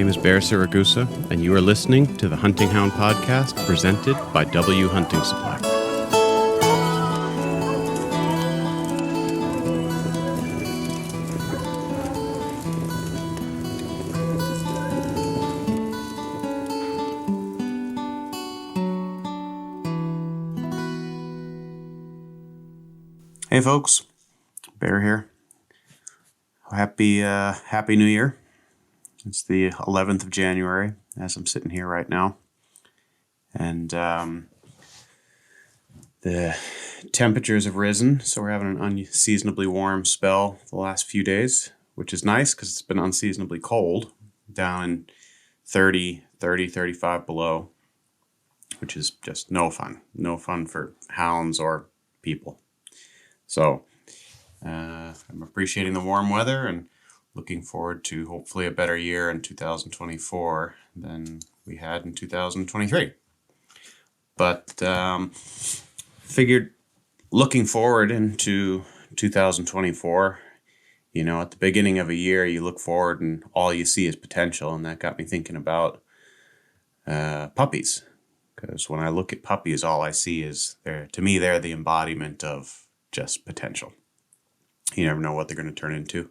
is Bear Siragusa, and you are listening to the Hunting Hound podcast presented by W Hunting Supply. Hey folks, Bear here. Happy New Year. It's the 11th of January as I'm sitting here right now. And the temperatures have risen, so we're having an unseasonably warm spell the last few days, which is nice because it's been unseasonably cold, down in 35 below, which is just no fun. No fun for hounds or people. So I'm appreciating the warm weather and looking forward to hopefully a better year in 2024 than we had in 2023. But figured looking forward into 2024, you know, at the beginning of a year, you look forward and all you see is potential. And that got me thinking about puppies. Because when I look at puppies, all I see is, they're the embodiment of just potential. You never know what they're going to turn into.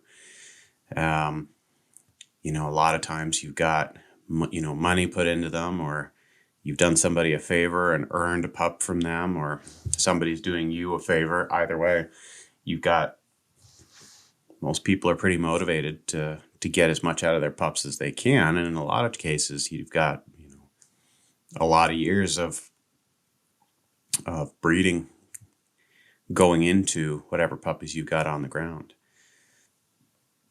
A lot of times you've got, money put into them, or you've done somebody a favor and earned a pup from them, or somebody's doing you a favor. Either way, most people are pretty motivated to get as much out of their pups as they can. And in a lot of cases, you've got, a lot of years of breeding going into whatever puppies you've got on the ground.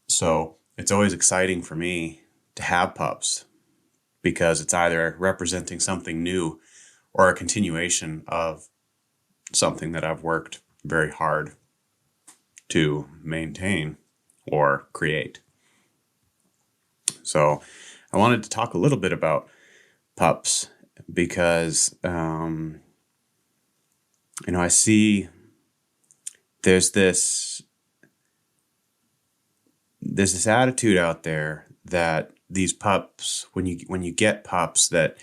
So it's always exciting for me to have pups because it's either representing something new or a continuation of something that I've worked very hard to maintain or create. So I wanted to talk a little bit about pups because, I see there's this attitude out there that these pups, when you get pups, that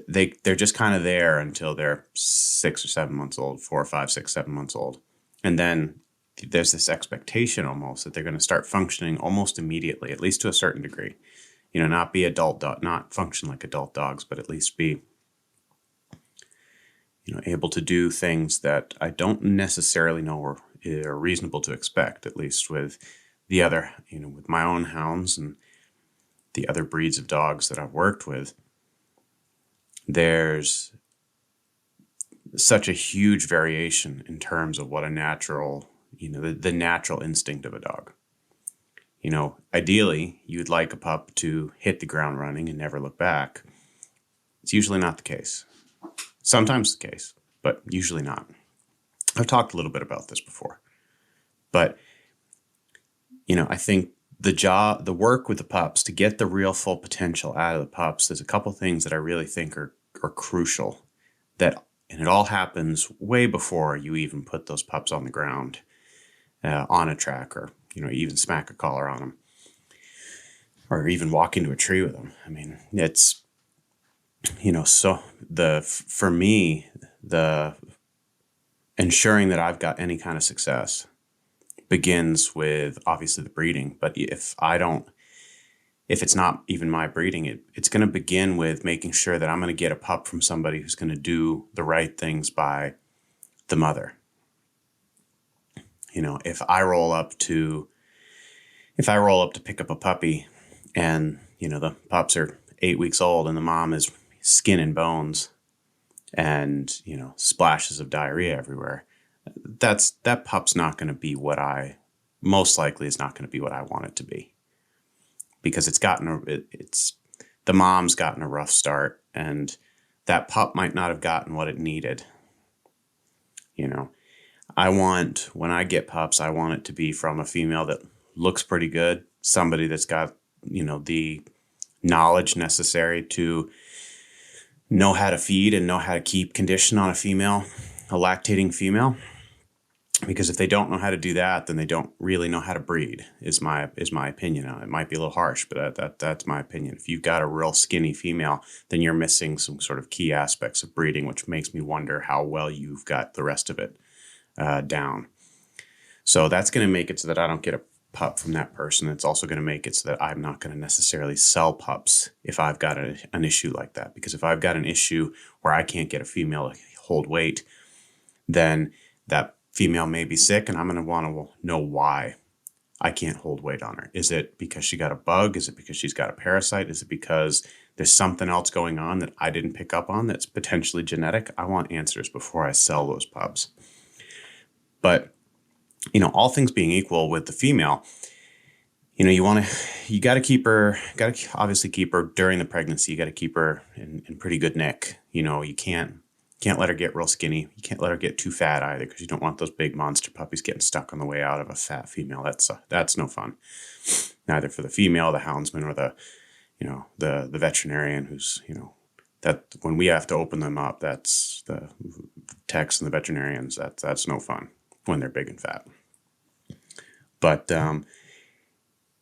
they're just kind of there until they're 6 or 7 months old, 4 or 5, 6, 7 months old, and then there's this expectation almost that they're going to start functioning almost immediately, at least to a certain degree. Not function like adult dogs, but at least be able to do things that I don't necessarily know are reasonable to expect, at least with the other, with my own hounds and the other breeds of dogs that I've worked with. There's such a huge variation in terms of what a natural, the natural instinct of a dog. Ideally, you'd like a pup to hit the ground running and never look back. It's usually not the case. Sometimes the case, but usually not. I've talked a little bit about this before, but, I think the work with the pups to get the real full potential out of the pups, there's a couple things that I really think are crucial, and it all happens way before you even put those pups on the ground, on a track, or, even smack a collar on them, or even walk into a tree with them. I mean, it's, for me, the ensuring that I've got any kind of success begins with obviously the breeding. But if it's not even my breeding, it's going to begin with making sure that I'm going to get a pup from somebody who's going to do the right things by the mother. If I roll up to pick up a puppy and, the pups are 8 weeks old and the mom is skin and bones and, splashes of diarrhea everywhere, that pup's not going to be most likely is not going to be what I want it to be, because the mom's gotten a rough start and that pup might not have gotten what it needed. When I get pups, I want it to be from a female that looks pretty good, somebody that's got, the knowledge necessary to know how to feed and know how to keep condition on a lactating female. Because if they don't know how to do that, then they don't really know how to breed, is my opinion on it. It might be a little harsh, but that's my opinion. If you've got a real skinny female, then you're missing some sort of key aspects of breeding, which makes me wonder how well you've got the rest of it down. So that's going to make it so that I don't get a pup from that person. It's also going to make it so that I'm not going to necessarily sell pups if I've got an issue like that. Because if I've got an issue where I can't get a female to hold weight, then that female may be sick, and I'm going to want to know why I can't hold weight on her. Is it because she got a bug? Is it because she's got a parasite? Is it because there's something else going on that I didn't pick up on that's potentially genetic? I want answers before I sell those pups. But, all things being equal with the female, you got to keep her, obviously keep her during the pregnancy. You got to keep her in pretty good nick. You can't let her get real skinny. You can't let her get too fat either, because you don't want those big monster puppies getting stuck on the way out of a fat female. That's no fun, neither for the female, the houndsman, or the veterinarian who's, that when we have to open them up, that's the techs and the veterinarians. That's no fun when they're big and fat. But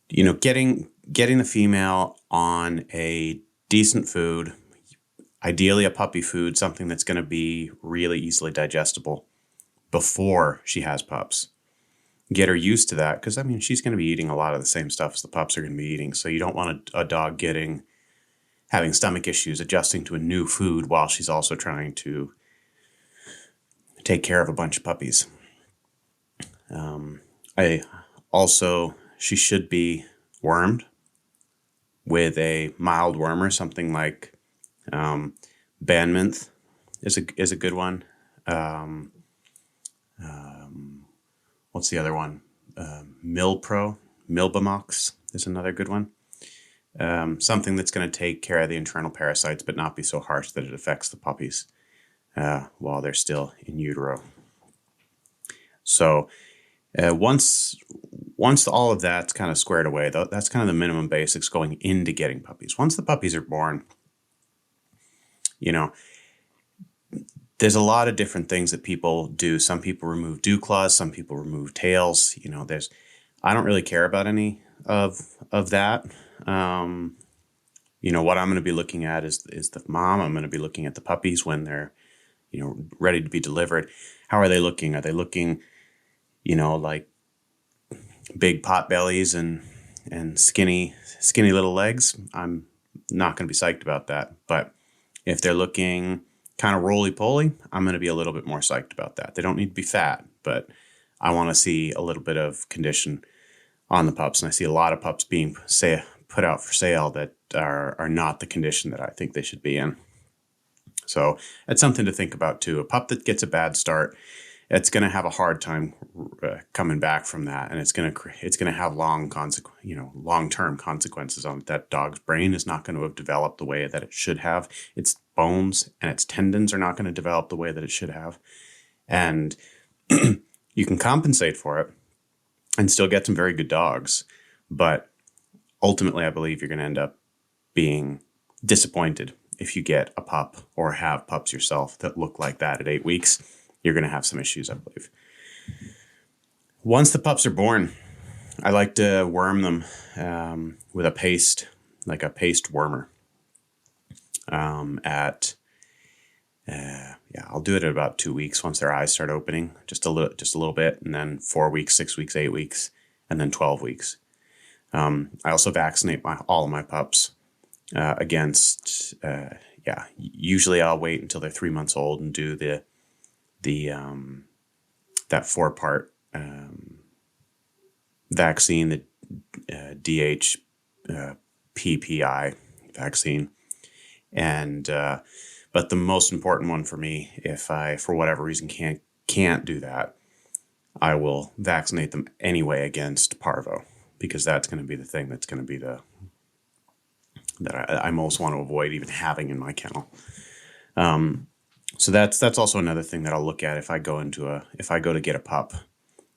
getting the female on a decent food, ideally a puppy food, something that's going to be really easily digestible before she has pups. Get her used to that, because she's going to be eating a lot of the same stuff as the pups are going to be eating. So you don't want a dog having stomach issues, adjusting to a new food while she's also trying to take care of a bunch of puppies. She should be wormed with a mild wormer, something like Banminth is a good one. What's the other one? Milbamox is another good one. Something that's going to take care of the internal parasites, but not be so harsh that it affects the puppies while they're still in utero. So once all of that's kind of squared away, that's kind of the minimum basics going into getting puppies. Once the puppies are born, there's a lot of different things that people do. Some people remove dew claws, some people remove tails. I don't really care about any of that. What I'm going to be looking at is the mom. I'm going to be looking at the puppies when they're, ready to be delivered. How are they looking? Are they looking, like big pot bellies and skinny little legs? I'm not going to be psyched about that. But if they're looking kind of roly-poly, I'm going to be a little bit more psyched about that. They don't need to be fat, but I want to see a little bit of condition on the pups. And I see a lot of pups being put out for sale that are not the condition that I think they should be in. So that's something to think about too. A pup that gets a bad start, it's going to have a hard time coming back from that, and it's going to have long-term consequences on it. That dog's brain is not going to have developed the way that it should have. Its bones and its tendons are not going to develop the way that it should have, and you can compensate for it and still get some very good dogs, but ultimately, I believe you're going to end up being disappointed if you get a pup or have pups yourself that look like that at 8 weeks. You're going to have some issues, I believe. Once the pups are born, I like to worm them with a paste, like a paste wormer. I'll do it at about 2 weeks once their eyes start opening, just a little bit, and then 4 weeks, 6 weeks, 8 weeks, and then 12 weeks. I also vaccinate all of my pups against. Usually I'll wait until they're 3 months old and do that 4-part vaccine, the DHPPI vaccine, and but the most important one for me, if I for whatever reason can't do that, I will vaccinate them anyway against parvo, because that's going to be the thing that's going to be that I most want to avoid even having in my kennel. So that's also another thing that I'll look at if I go to get a pup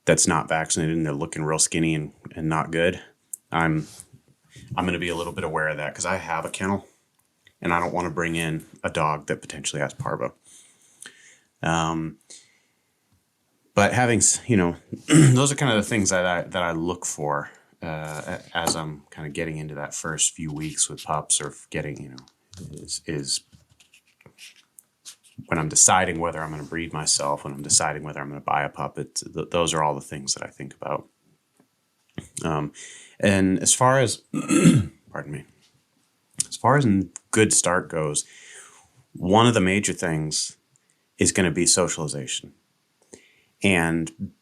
that's not vaccinated and they're looking real skinny and not good. I'm going to be a little bit aware of that, because I have a kennel and I don't want to bring in a dog that potentially has parvo. But But having, those are kind of the things that I look for as I'm kind of getting into that first few weeks with pups, or getting, is when I'm deciding whether I'm going to breed myself, when I'm deciding whether I'm going to buy a pup. Those are all the things that I think about. And as far as, pardon me, as far as a good start goes, one of the major things is going to be socialization. And,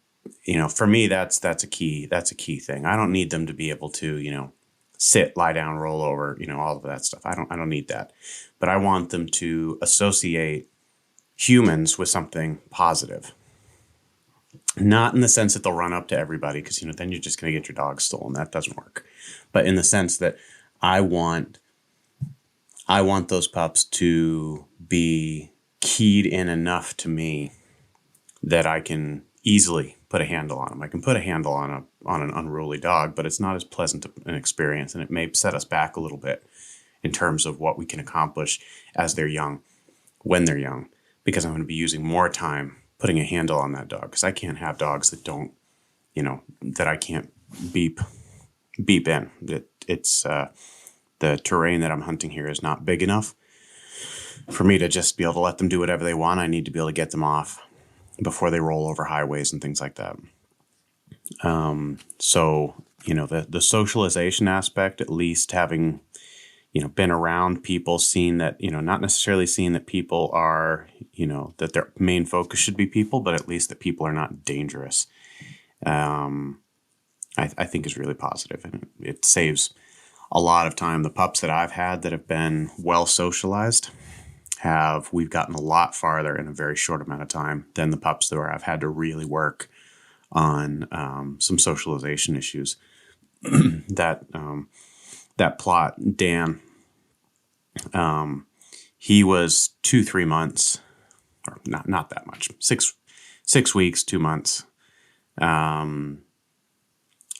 for me, that's a key thing. I don't need them to be able to, sit, lie down, roll over, all of that stuff. I don't need that. But I want them to associate humans with something positive. Not in the sense that they'll run up to everybody, because, then you're just going to get your dog stolen. That doesn't work. But in the sense that I want those pups to be keyed in enough to me that I can easily put a handle on them. I can put a handle on an unruly dog, but it's not as pleasant an experience, and it may set us back a little bit in terms of what we can accomplish as they're young, when they're young, because I'm going to be using more time putting a handle on that dog, because I can't have dogs that don't, that I can't beep in. It's the terrain that I'm hunting here is not big enough for me to just be able to let them do whatever they want. I need to be able to get them off before they roll over highways and things like that. So, the socialization aspect, at least having, been around people, seen that, not necessarily seeing that people are, that their main focus should be people, but at least that people are not dangerous. I think is really positive, and it saves a lot of time. The pups that I've had that have been well socialized, we've gotten a lot farther in a very short amount of time than the pups where I've had to really work on some socialization issues. That plot, Dan, he was 2-3 months, or not that much, 6 weeks, 2 months,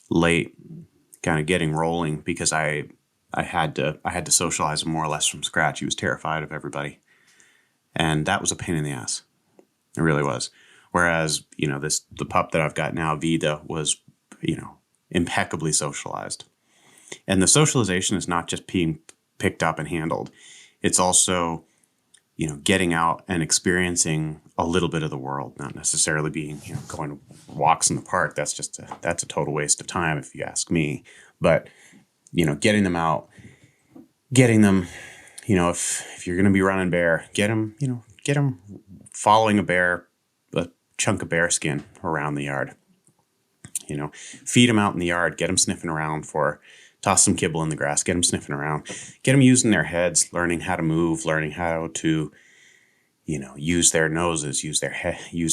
late, kind of getting rolling, because I had to socialize him more or less from scratch. He was terrified of everybody, and that was a pain in the ass. It really was. Whereas, the pup that I've got now, Vida, was, impeccably socialized. And the socialization is not just being picked up and handled. It's also, getting out and experiencing a little bit of the world, not necessarily being, going walks in the park. That's a total waste of time, if you ask me. But, getting them out, getting them, if you're going to be running bear, get them following a chunk of bear skin around the yard. Feed them out in the yard, get them sniffing around toss some kibble in the grass, get them sniffing around, get them using their heads, learning how to move, learning how to, use their noses, use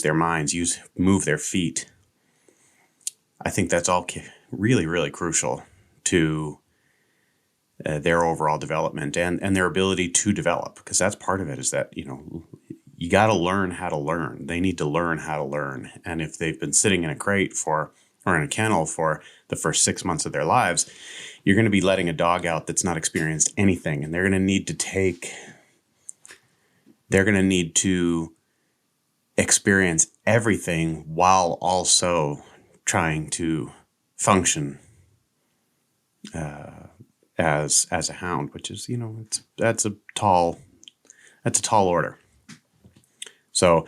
their minds, move their feet. I think that's all really, really crucial to their overall development and their ability to develop, because that's part of it, is that, you got to learn how to learn. They need to learn how to learn. And if they've been sitting in a crate or in a kennel for the first 6 months of their lives, you're going to be letting a dog out that's not experienced anything. And they're going to need to experience everything while also trying to function as a hound, which is, that's a tall order. So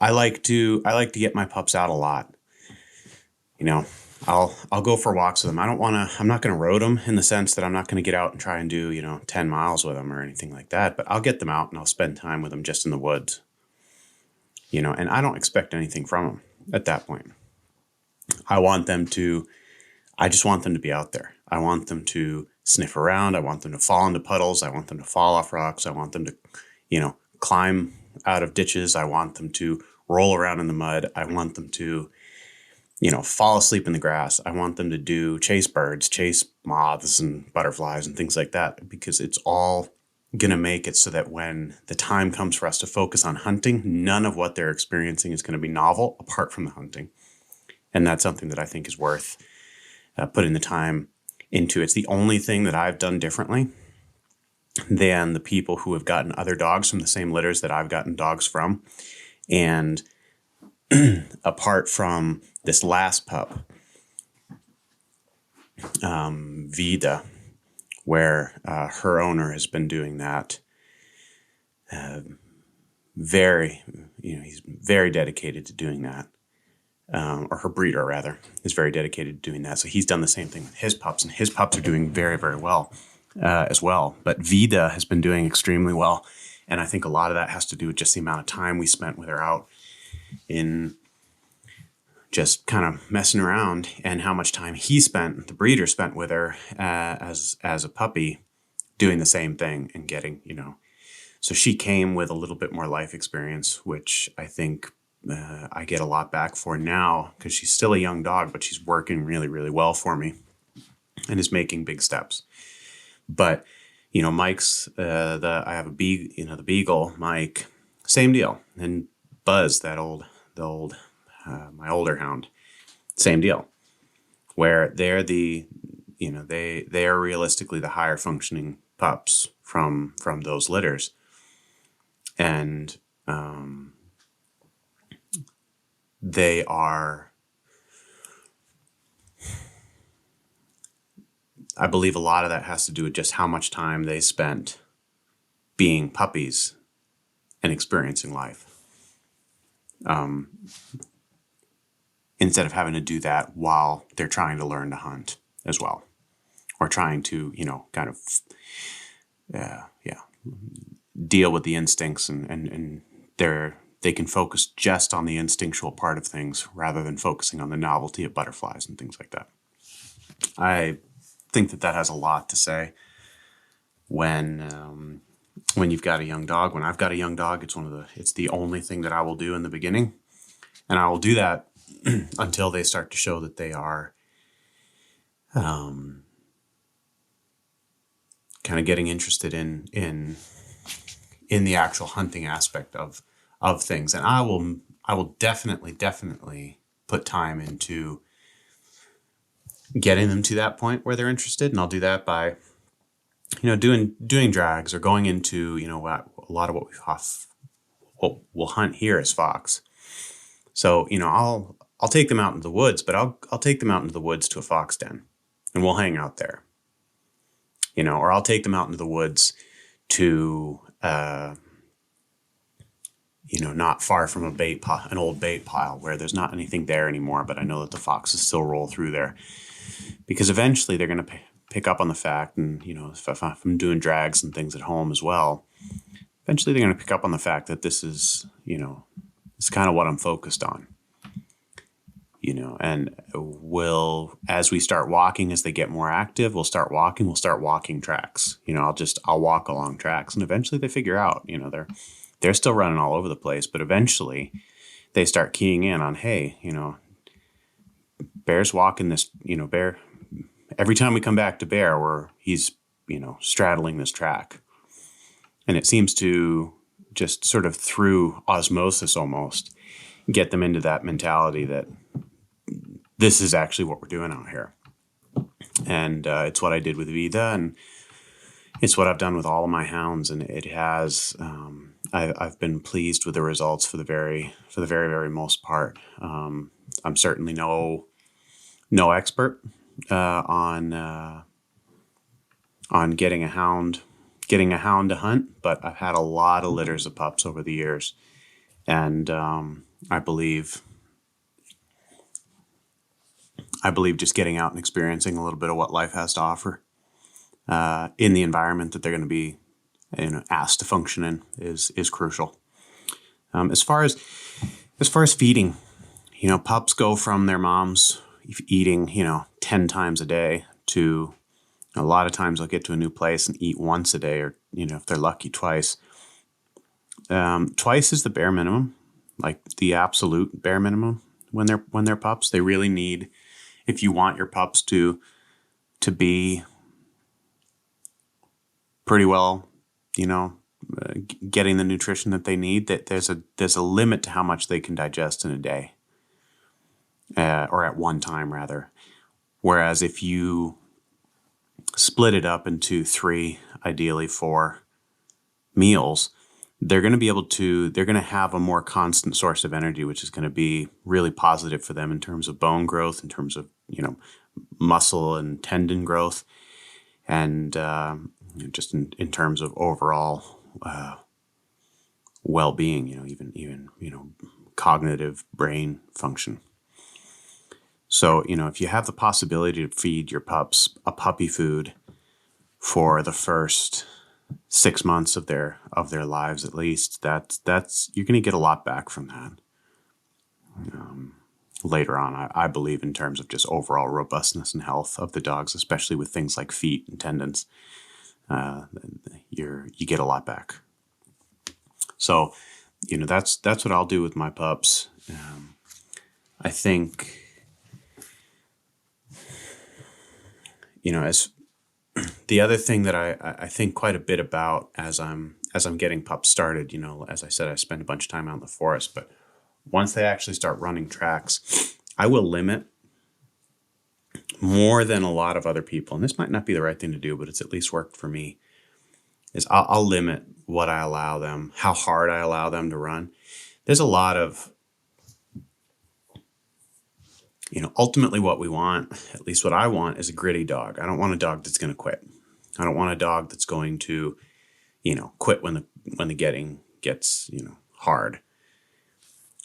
I like to get my pups out a lot. I'll go for walks with them. I'm not going to road them, in the sense that I'm not going to get out and try and do, 10 miles with them or anything like that, but I'll get them out and I'll spend time with them just in the woods, and I don't expect anything from them at that point. I just want them to be out there. I want them to sniff around. I want them to fall into puddles. I want them to fall off rocks. I want them to, climb out of ditches. I want them to roll around in the mud. I want them to, fall asleep in the grass. I want them to chase birds, chase moths and butterflies and things like that, because it's all going to make it so that when the time comes for us to focus on hunting, none of what they're experiencing is going to be novel apart from the hunting. And that's something that I think is worth putting the time into. It's the only thing that I've done differently than the people who have gotten other dogs from the same litters that I've gotten dogs from. And apart from this last pup, Vida, where her owner has been doing that. He's very dedicated to doing that. Or her breeder, rather, is very dedicated to doing that. So he's done the same thing with his pups, and his pups are doing very, very well as well. But Vida has been doing extremely well. And I think a lot of that has to do with just the amount of time we spent with her out in just kind of messing around, and how much time the breeder spent with her as a puppy, doing the same thing and getting, So she came with a little bit more life experience, which I think I get a lot back for now, because she's still a young dog, but she's working really, really well for me and is making big steps. But, Mike's, I have the Beagle, Mike, same deal. And Buzz, my older hound, same deal, where they're they are realistically the higher functioning pups from those litters. And they are, I believe a lot of that has to do with just how much time they spent being puppies and experiencing life. Instead of having to do that while they're trying to learn to hunt as well, or trying to, kind of, deal with the instincts, and they can focus just on the instinctual part of things rather than focusing on the novelty of butterflies and things like that. I think that has a lot to say when you've got a young dog. When I've got a young dog, it's the only thing that I will do in the beginning, and I will do that until they start to show that they are kind of getting interested in the actual hunting aspect of things. And I will definitely put time into getting them to that point where they're interested. And I'll do that by, doing drags, or going into, a lot of what we'll hunt here is fox. So, I'll take them out into the woods, but I'll take them out into the woods to a fox den, and we'll hang out there, or I'll take them out into the woods to, not far from an old bait pile where there's not anything there anymore, but I know that the foxes still roll through there, because eventually they're going to pick up on the fact, and, if I'm doing drags and things at home as well, eventually they're going to pick up on the fact that this is, it's kind of what I'm focused on, and as we start walking, as they get more active, we'll start walking tracks. I'll walk along tracks, and eventually they figure out, they're still running all over the place, but eventually they start keying in on, hey, Bear's walking this, Bear, every time we come back to Bear, he's, straddling this track. And it seems to just sort of through osmosis almost get them into that mentality that this is actually what we're doing out here. And it's what I did with Vida, and it's what I've done with all of my hounds. And it has, I've been pleased with the results for the very, very most part. I'm certainly no expert on getting a hound to hunt, but I've had a lot of litters of pups over the years, and I believe just getting out and experiencing a little bit of what life has to offer in the environment that they're going to be asked to function in is crucial. As far as feeding, pups go from their moms eating 10 times a day to a lot of times they'll get to a new place and eat once a day, or if they're lucky, twice. Twice is the bare minimum, like the absolute bare minimum when they're pups. They really need, if you want your pups to be pretty well, getting the nutrition that they need, that there's a limit to how much they can digest in a day, or at one time rather. Whereas if you split it up into 3, ideally 4 meals, they're going to be able to, they're going to have a more constant source of energy, which is going to be really positive for them in terms of bone growth, in terms of, muscle and tendon growth, and just in terms of overall well-being, even cognitive brain function. So, if you have the possibility to feed your pups a puppy food for the first 6 months of their lives, at least, that's you're going to get a lot back from that later on. I believe in terms of just overall robustness and health of the dogs, especially with things like feet and tendons. You get a lot back. So, that's what I'll do with my pups. I think, as the other thing that I think quite a bit about as I'm getting pups started, as I said, I spend a bunch of time out in the forest, but once they actually start running tracks, I will limit more than a lot of other people. And this might not be the right thing to do, but it's at least worked for me, is I'll limit what I allow them, how hard I allow them to run. There's a lot of, ultimately what we want, at least what I want, is a gritty dog. I don't want a dog that's going to quit. I don't want a dog that's going to, quit when the getting gets, hard.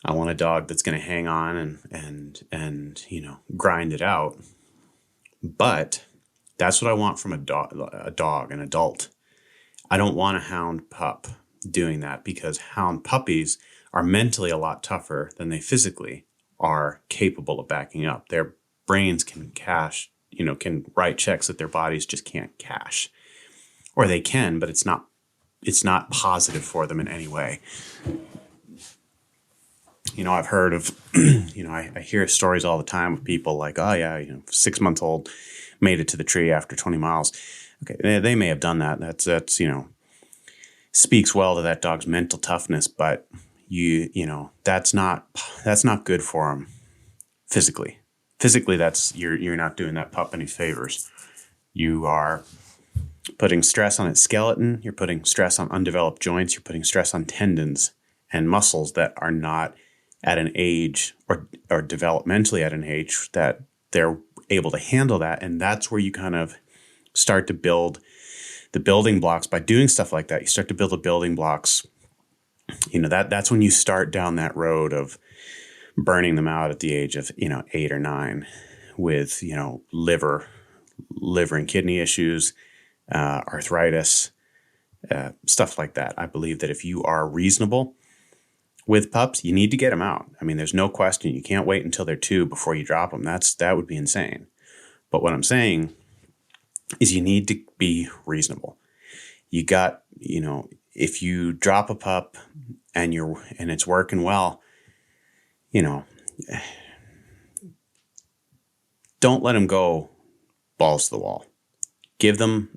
I want a dog that's going to hang on and grind it out. But that's what I want from a dog, an adult. I don't want a hound pup doing that, because hound puppies are mentally a lot tougher than they physically are capable of backing up. Their brains can can write checks that their bodies just can't cash. Or they can, but it's not positive for them in any way. I've heard of, I hear stories all the time of people like, oh yeah, 6-month-old made it to the tree after 20 miles. Okay, they may have done that. That's speaks well to that dog's mental toughness, but that's not good for them physically. Physically, you're not doing that pup any favors. You are putting stress on its skeleton. You're putting stress on undeveloped joints. You're putting stress on tendons and muscles that are not at an age or developmentally at an age that they're able to handle that. And that's where you kind of start to build the building blocks. By doing stuff like that, you start to build the building blocks. That's when you start down that road of burning them out at the age of 8 or 9 with liver and kidney issues, arthritis, stuff like that. I believe that if you are reasonable with pups, you need to get them out. I mean, there's no question. You can't wait until they're 2 before you drop them. That would be insane. But what I'm saying is you need to be reasonable. You got, if you drop a pup and it's working well, don't let them go balls to the wall. Give them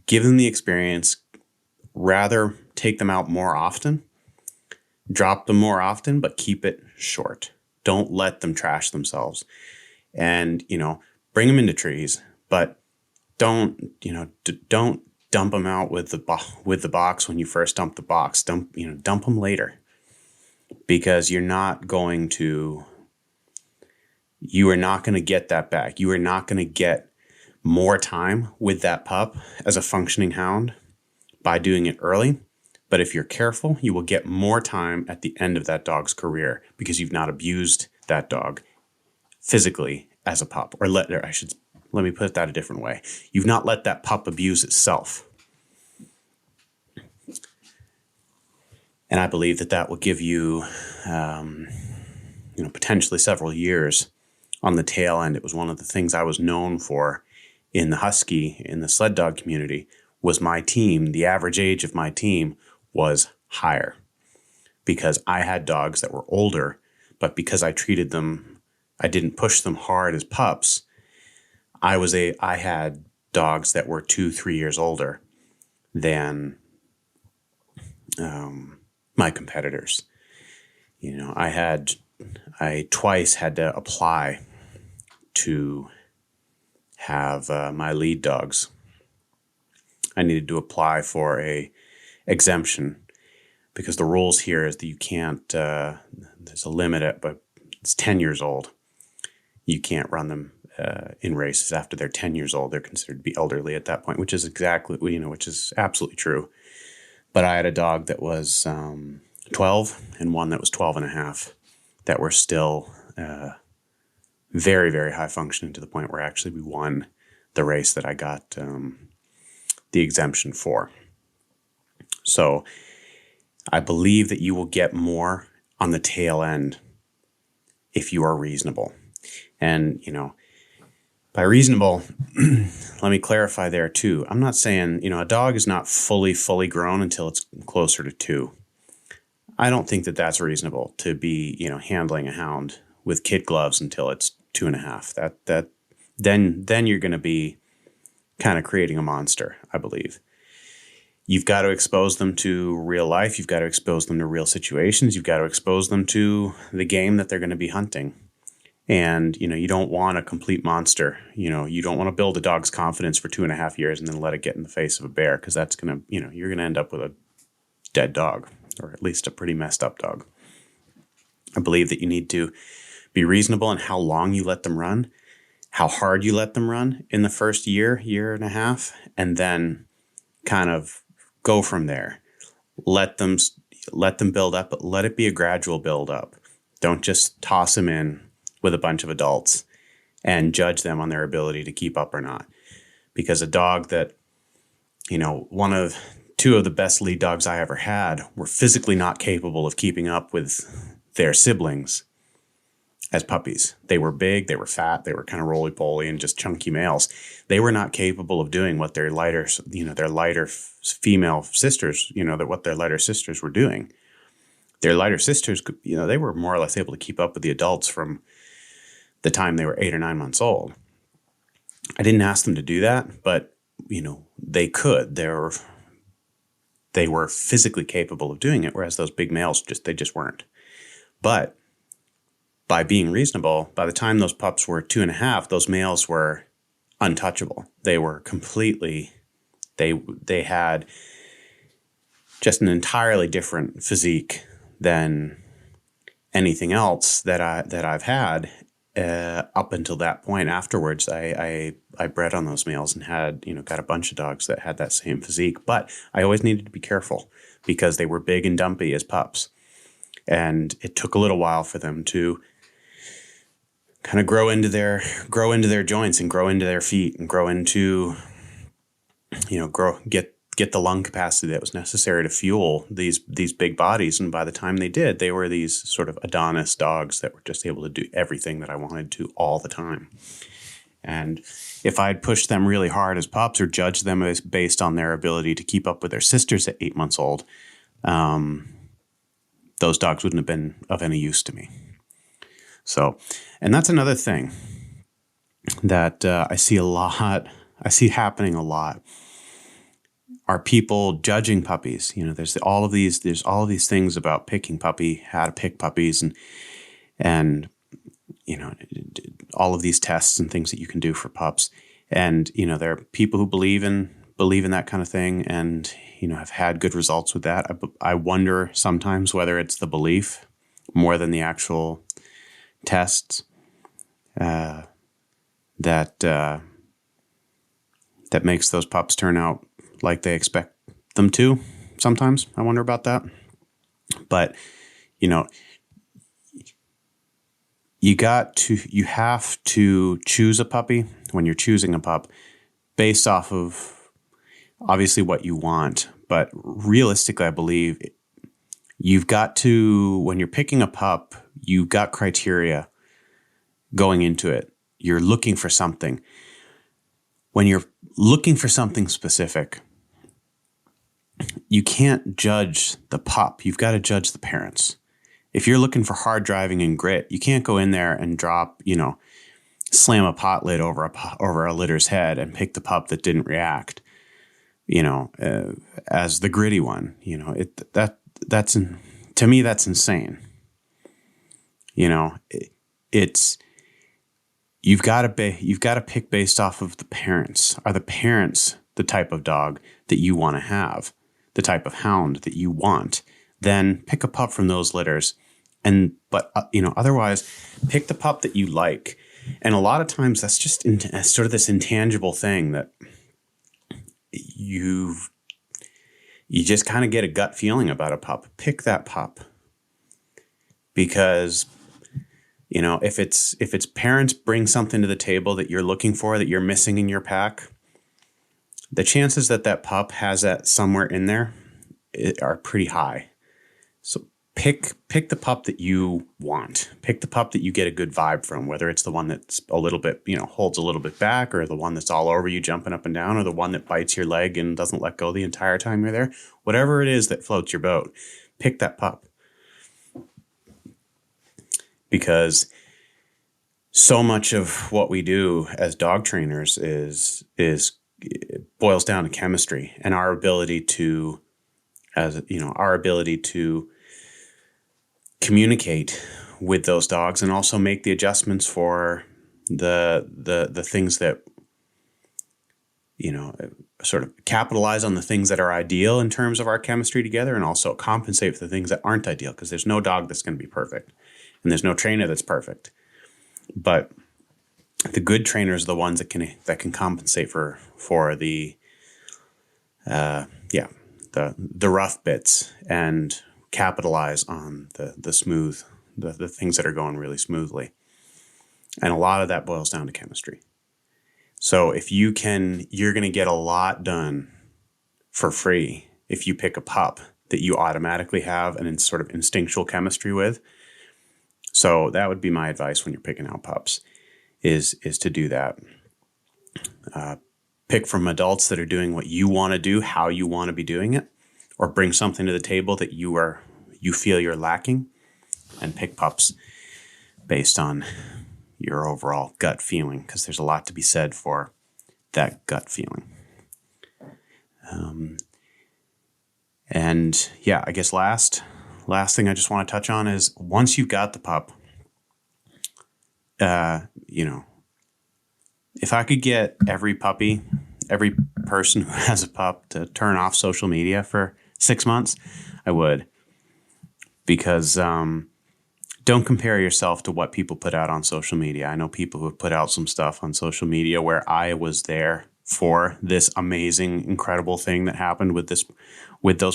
the experience. Rather take them out more often, drop them more often, but keep it short. Don't let them trash themselves. And, bring them into trees, but don't dump them out with the box when you first dump the box. Dump them later, because you are not going to get that back. You are not going to get more time with that pup as a functioning hound by doing it early. But if you're careful, you will get more time at the end of that dog's career, because you've not abused that dog physically as a pup. Or let me put that a different way. You've not let that pup abuse itself. And I believe that will give you, potentially several years on the tail end. It was one of the things I was known for in the sled dog community, was my team. The average age of my team was higher, because I had dogs that were older, but because I treated them, I didn't push them hard as pups. I had dogs that were 2-3 years older than my competitors. I twice had to apply to have my lead dogs. I needed to apply for a exemption because the rules here is that you can't, there's a limit but it's 10 years old. You can't run them in races after they're 10 years old. They're considered to be elderly at that point, which is which is absolutely true. But I had a dog that was 12 and one that was 12 and a half that were still very, very high functioning, to the point where actually we won the race that I got the exemption for. So I believe that you will get more on the tail end if you are reasonable. And, by reasonable, let me clarify there too. I'm not saying, a dog is not fully grown until it's closer to 2. I don't think that that's reasonable to be, handling a hound with kid gloves until it's 2.5. Then you're going to be kind of creating a monster, I believe. You've got to expose them to real life. You've got to expose them to real situations. You've got to expose them to the game that they're going to be hunting. And, you don't want a complete monster. You don't want to build a dog's confidence for 2.5 years and then let it get in the face of a bear, because that's going to, you're going to end up with a dead dog, or at least a pretty messed up dog. I believe that you need to be reasonable in how long you let them run, how hard you let them run in the first year and a half, and then kind of go from there. Let them build up, but let it be a gradual build up. Don't just toss them in with a bunch of adults and judge them on their ability to keep up or not. Because a dog that, two of the best lead dogs I ever had were physically not capable of keeping up with their siblings as puppies. They were big, they were fat, they were kind of roly-poly and just chunky males. They were not capable of doing what their lighter female sisters, what their lighter sisters were doing. Their lighter sisters, they were more or less able to keep up with the adults from the time they were 8 or 9 months old. I didn't ask them to do that, but, they could. They were physically capable of doing it, whereas those big males just weren't. But by being reasonable, by the time those pups were 2.5, those males were untouchable. They were completely, they had just an entirely different physique than anything else that I've had up until that point. Afterwards, I bred on those males and had, got a bunch of dogs that had that same physique. But I always needed to be careful because they were big and dumpy as pups. And it took a little while for them to kind of grow into their joints and grow into their feet and grow into, get the lung capacity that was necessary to fuel these big bodies. And by the time they did, they were these sort of Adonis dogs that were just able to do everything that I wanted to all the time. And if I'd pushed them really hard as pups or judged them as based on their ability to keep up with their sisters at 8 months old, those dogs wouldn't have been of any use to me. So, and that's another thing that I see happening a lot. Are people judging puppies? There's all of these things about picking puppy, how to pick puppies, and all of these tests and things that you can do for pups. And there are people who believe in that kind of thing, and have had good results with that. I wonder sometimes whether it's the belief more than the actual tests that makes those pups turn out like they expect them to. Sometimes I wonder about that. But, you have to choose a puppy when you're choosing a pup based off of obviously what you want. But realistically, I believe you've got to, when you're picking a pup, you've got criteria going into it. You're looking for something. When you're looking for something specific, you can't judge the pup. You've got to judge the parents. If you're looking for hard driving and grit, you can't go in there and drop, slam a pot lid over a litter's head and pick the pup that didn't react, as the gritty one. To me, that's insane. It's you've got to pick based off of the parents. Are the parents the type of dog that you want to have? The type of hound that you want? then pick a pup from those litters. But otherwise, pick the pup that you like. And a lot of times that's just sort of this intangible thing that you just kind of get a gut feeling about a pup. Pick that pup. Because, if its parents bring something to the table that you're looking for, that you're missing in your pack, the chances that pup has that somewhere in there are pretty high. So pick the pup that you want. Pick the pup that you get a good vibe from, whether it's the one that's a little bit, holds a little bit back, or the one that's all over you jumping up and down, or the one that bites your leg and doesn't let go the entire time you're there. Whatever it is that floats your boat, pick that pup. Because so much of what we do as dog trainers boils down to chemistry and our ability to communicate with those dogs, and also make the adjustments for the things that, sort of capitalize on the things that are ideal in terms of our chemistry together, and also compensate for the things that aren't ideal, because there's no dog that's going to be perfect. And there's no trainer that's perfect, but the good trainers are the ones that can compensate for the rough bits and capitalize on the smooth, the things that are going really smoothly. And a lot of that boils down to chemistry. So if you're going to get a lot done for free if you pick a pup that you automatically have an sort of instinctual chemistry with. So that would be my advice when you're picking out pups, is to do that. Pick from adults that are doing what you want to do, how you want to be doing it, or bring something to the table that you feel you're lacking, and pick pups based on your overall gut feeling, because there's a lot to be said for that gut feeling. And yeah, I guess last thing I just want to touch on is, once you've got the pup, if I could get every person who has a pup to turn off social media for 6 months, I would. Because don't compare yourself to what people put out on social media. I know people who have put out some stuff on social media where I was there for this amazing, incredible thing that happened with those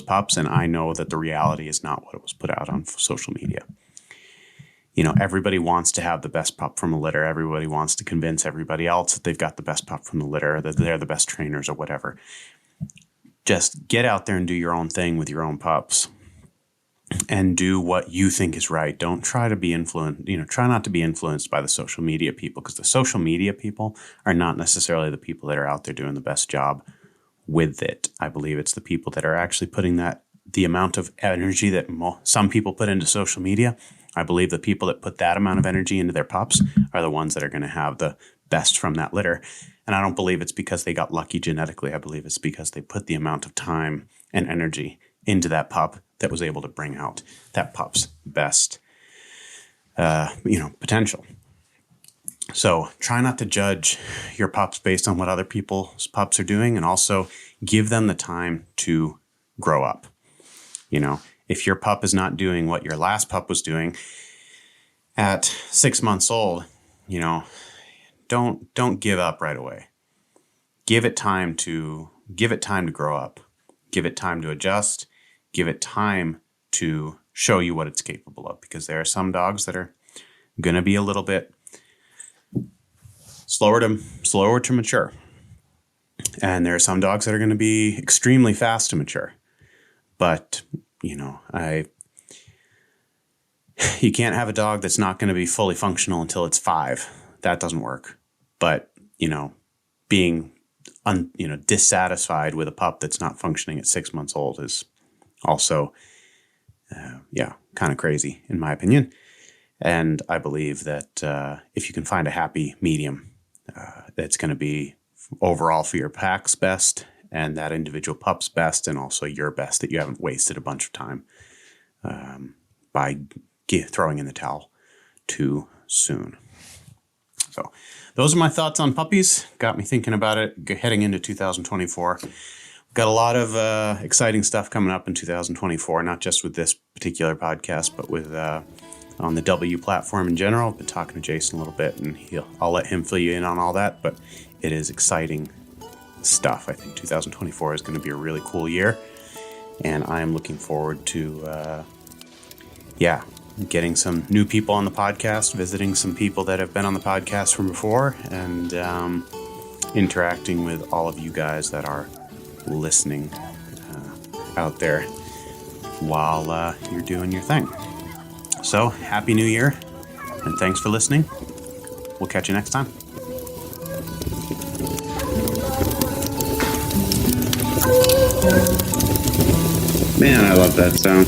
pups, and I know that the reality is not what it was put out on social media. Everybody wants to have the best pup from a litter. Everybody wants to convince everybody else that they've got the best pup from the litter, or that they're the best trainers or whatever. Just get out there and do your own thing with your own pups, and do what you think is right. Don't try to be try not to be influenced by the social media people, because the social media people are not necessarily the people that are out there doing the best job with it. I believe it's the people that are actually putting the amount of energy that some people put into social media. I believe the people that put that amount of energy into their pups are the ones that are going to have the best from that litter. And I don't believe it's because they got lucky genetically. I believe it's because they put the amount of time and energy into that pup that was able to bring out that pup's best, potential. So try not to judge your pups based on what other people's pups are doing, and also give them the time to grow up. If your pup is not doing what your last pup was doing at 6 months old, don't give up right away. Give it time to grow up. Give it time to adjust. Give it time to show you what it's capable of, because there are some dogs that are going to be a little bit slower to mature. And there are some dogs that are going to be extremely fast to mature. But, you can't have a dog that's not going to be fully functional until it's 5. That doesn't work. But, being dissatisfied with a pup that's not functioning at 6 months old is also, kind of crazy, in my opinion. And I believe that if you can find a happy medium, that's going to be overall for your pack's best, and that individual pup's best, and also your best, that you haven't wasted a bunch of time by throwing in the towel too soon. So those are my thoughts on puppies. Got me thinking about it heading into 2024. got a lot of exciting stuff coming up in 2024, not just with this particular podcast, but with on the W platform in general. I've been talking to Jason a little bit, and I'll let him fill you in on all that, but it is exciting stuff. I think 2024 is going to be a really cool year, and I am looking forward to, getting some new people on the podcast, visiting some people that have been on the podcast from before, and interacting with all of you guys that are listening out there while you're doing your thing. So, Happy New Year, and thanks for listening. We'll catch you next time. Man, I love that sound.